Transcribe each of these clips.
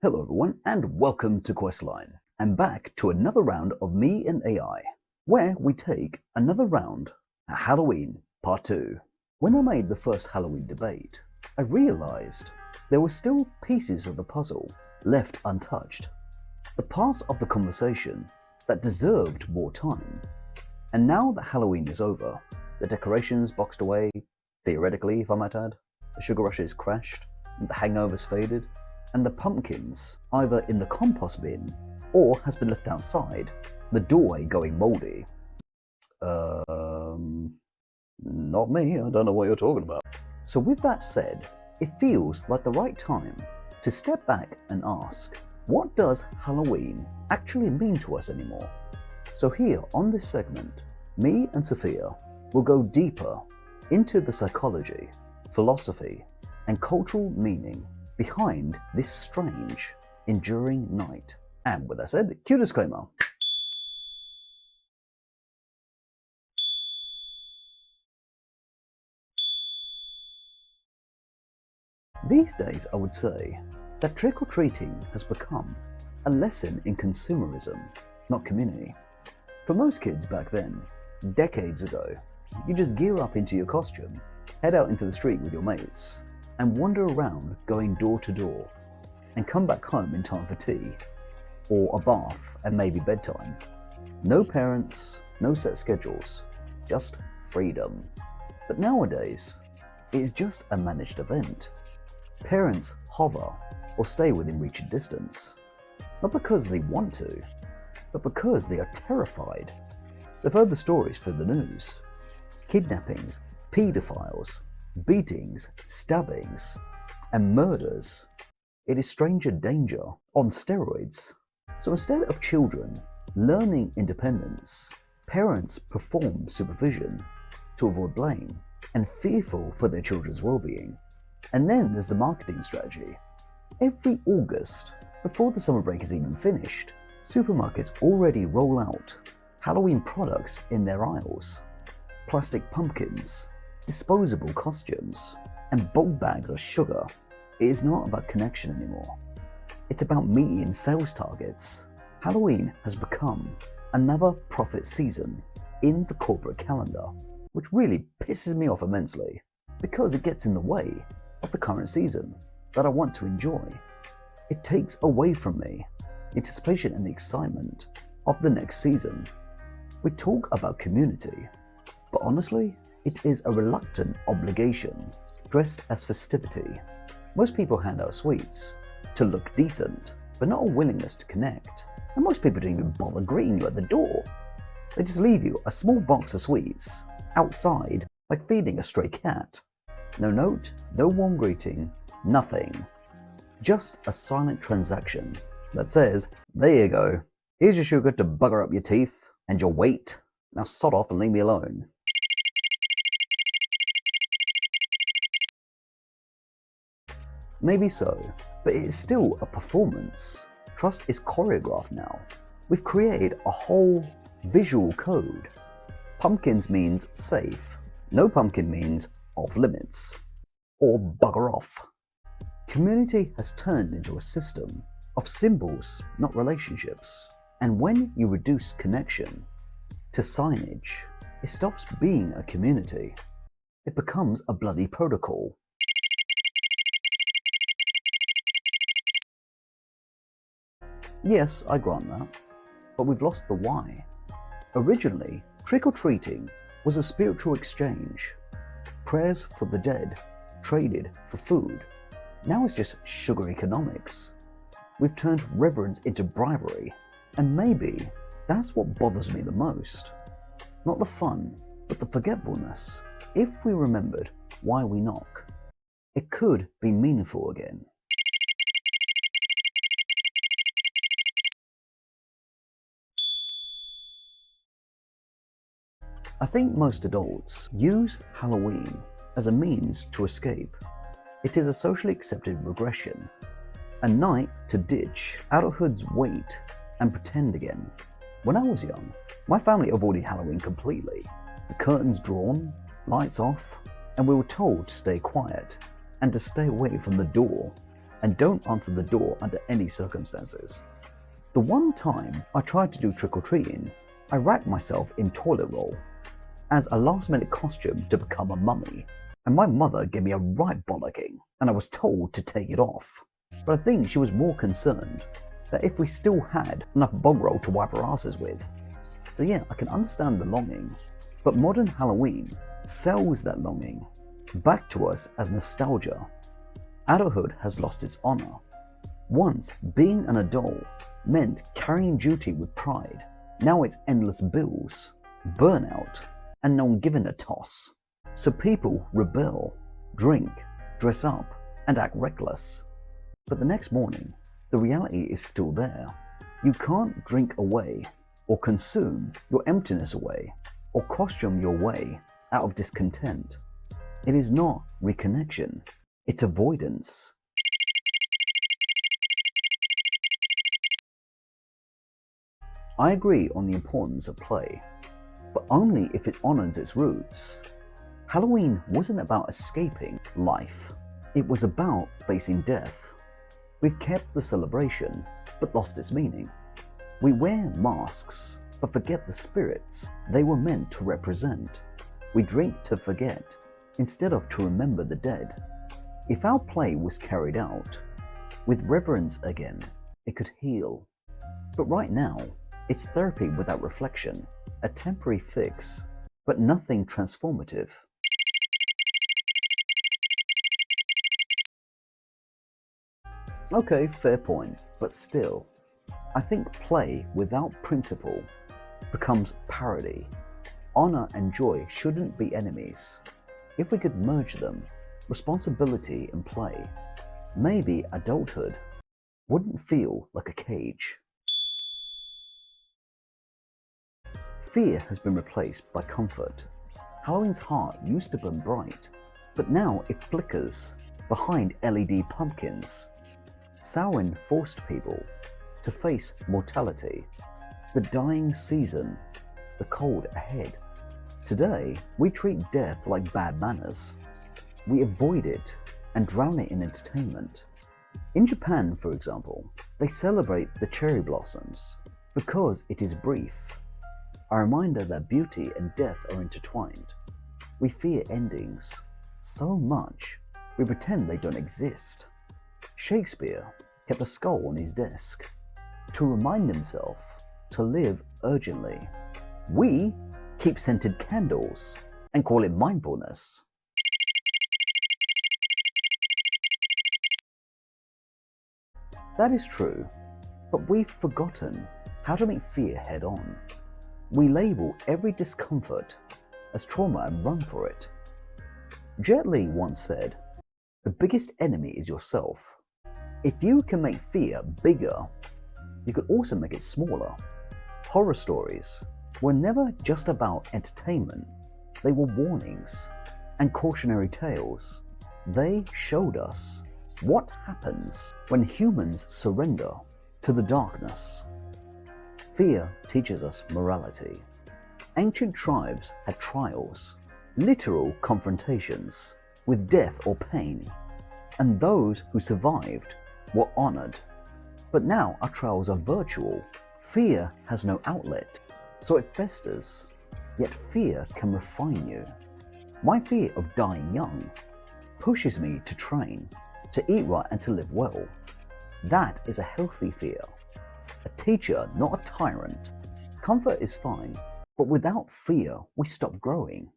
Hello everyone and welcome to Questline. And back to another round of Me and AI, where we take another round at Halloween Part 2. When I made the first Halloween debate, I realized there were still pieces of the puzzle left untouched. The parts of the conversation that deserved more time. And now that Halloween is over, the decorations boxed away, theoretically if I might add, the sugar rush is crashed, and the hangovers faded, and the pumpkins either in the compost bin or has been left outside, the doorway going mouldy. Not me, I don't know what you're talking about. So with that said, it feels like the right time to step back and ask, what does Halloween actually mean to us anymore? So here on this segment, me and Sophia will go deeper into the psychology, philosophy, and cultural meaning behind this strange, enduring night. And with that said, cue disclaimer. These days, I would say that trick-or-treating has become a lesson in consumerism, not community. For most kids back then, decades ago, you just gear up into your costume, head out into the street with your mates, and wander around going door to door, and come back home in time for tea, or a bath and maybe bedtime. No parents, no set schedules, just freedom. But nowadays, it is just a managed event. Parents hover or stay within reaching distance, not because they want to, but because they are terrified. They've heard the stories through the news. Kidnappings, paedophiles, beatings, stabbings, and murders. It is stranger danger on steroids. So instead of children learning independence, parents perform supervision to avoid blame and fearful for their children's well-being. And then there's the marketing strategy. Every August, before the summer break is even finished, supermarkets already roll out Halloween products in their aisles. Plastic pumpkins, disposable costumes, and bulk bags of sugar. It is not about connection anymore. It's about meeting sales targets. Halloween has become another profit season in the corporate calendar, which really pisses me off immensely because it gets in the way of the current season that I want to enjoy. It takes away from me the anticipation and the excitement of the next season. We talk about community, but honestly, it is a reluctant obligation dressed as festivity. Most people hand out sweets to look decent, but not a willingness to connect. And most people don't even bother greeting you at the door. They just leave you a small box of sweets outside like feeding a stray cat. No note, no warm greeting, nothing. Just a silent transaction that says, there you go, here's your sugar to bugger up your teeth and your weight. Now sod off and leave me alone. Maybe so, but it is still a performance. Trust is choreographed now. We've created a whole visual code. Pumpkins means safe. No pumpkin means off limits. Or bugger off. Community has turned into a system of symbols, not relationships. And when you reduce connection to signage, it stops being a community. It becomes a bloody protocol. Yes, I grant that, but we've lost the why. Originally, trick-or-treating was a spiritual exchange. Prayers for the dead traded for food. Now it's just sugar economics. We've turned reverence into bribery, and maybe that's what bothers me the most. Not the fun, but the forgetfulness. If we remembered why we knock, it could be meaningful again. I think most adults use Halloween as a means to escape. It is a socially accepted regression, a night to ditch adulthood's weight and pretend again. When I was young, my family avoided Halloween completely. The curtains drawn, lights off, and we were told to stay quiet and to stay away from the door and don't answer the door under any circumstances. The one time I tried to do trick-or-treating, I wrapped myself in toilet roll as a last-minute costume to become a mummy, and my mother gave me a right bollocking, and I was told to take it off. But I think she was more concerned that if we still had enough bog roll to wipe our asses with. So yeah, I can understand the longing, but modern Halloween sells that longing back to us as nostalgia. Adulthood has lost its honor. Once, being an adult meant carrying duty with pride. Now it's endless bills, burnout, and no one giving a toss. So people rebel, drink, dress up, and act reckless. But the next morning, the reality is still there. You can't drink away, or consume your emptiness away, or costume your way out of discontent. It is not reconnection, it's avoidance. I agree on the importance of play, but only if it honors its roots. Halloween wasn't about escaping life, it was about facing death. We've kept the celebration, but lost its meaning. We wear masks, but forget the spirits they were meant to represent. We drink to forget, instead of to remember the dead. If our play was carried out with reverence again, it could heal. But right now, it's therapy without reflection, a temporary fix, but nothing transformative. Okay, fair point, but still, I think play without principle becomes parody. Honor and joy shouldn't be enemies. If we could merge them, responsibility and play, maybe adulthood wouldn't feel like a cage. Fear has been replaced by comfort. Halloween's heart used to burn bright, but now it flickers behind LED pumpkins. Samhain forced people to face mortality, the dying season, the cold ahead. Today, we treat death like bad manners. We avoid it and drown it in entertainment. In Japan, for example, they celebrate the cherry blossoms because it is brief, a reminder that beauty and death are intertwined. We fear endings so much we pretend they don't exist. Shakespeare kept a skull on his desk to remind himself to live urgently. We keep scented candles and call it mindfulness. That is true, but we've forgotten how to meet fear head on. We label every discomfort as trauma and run for it. Jet Li once said, "The biggest enemy is yourself." If you can make fear bigger, you could also make it smaller. Horror stories were never just about entertainment. They were warnings and cautionary tales. They showed us what happens when humans surrender to the darkness. Fear teaches us morality. Ancient tribes had trials, literal confrontations with death or pain, and those who survived were honored. But now our trials are virtual. Fear has no outlet, so it festers. Yet fear can refine you. My fear of dying young pushes me to train, to eat right and to live well. That is a healthy fear. A teacher, not a tyrant. Comfort is fine, but without fear, we stop growing.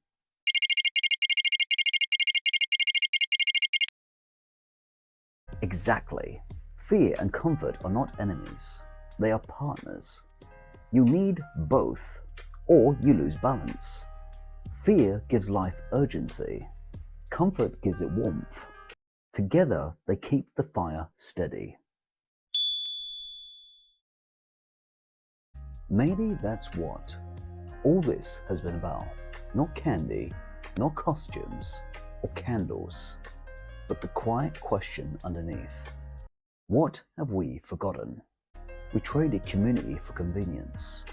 Exactly. Fear and comfort are not enemies. They are partners. You need both, or you lose balance. Fear gives life urgency. Comfort gives it warmth. Together, they keep the fire steady. Maybe that's what all this has been about. Not candy, not costumes or candles, but the quiet question underneath. What have we forgotten? We traded community for convenience,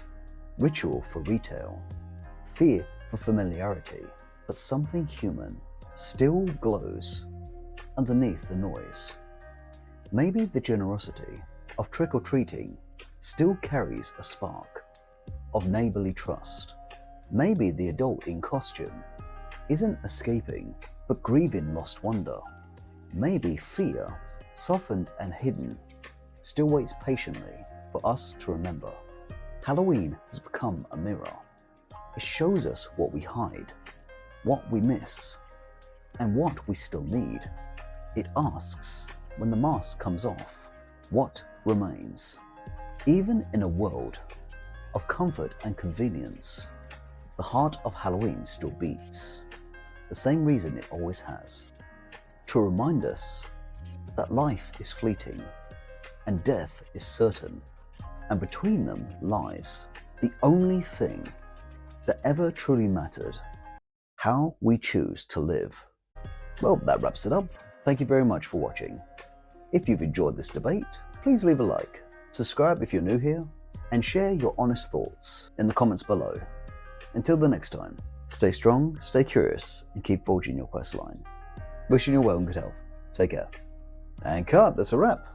ritual for retail, fear for familiarity, but something human still glows underneath the noise. Maybe the generosity of trick-or-treating still carries a spark of neighborly trust. Maybe the adult in costume isn't escaping, but grieving lost wonder. Maybe fear, softened and hidden, still waits patiently for us to remember. Halloween has become a mirror. It shows us what we hide, what we miss, and what we still need. It asks, when the mask comes off, what remains? Even in a world of comfort and convenience, the heart of Halloween still beats, the same reason it always has, to remind us that life is fleeting and death is certain, and between them lies the only thing that ever truly mattered: how we choose to live. Well, that wraps it up. Thank you very much for watching. If you've enjoyed this debate, please leave a like, subscribe if you're new here, and share your honest thoughts in the comments below. Until the next time, stay strong, stay curious, and keep forging your quest line. Wishing you well and good health. Take care. And cut, that's a wrap.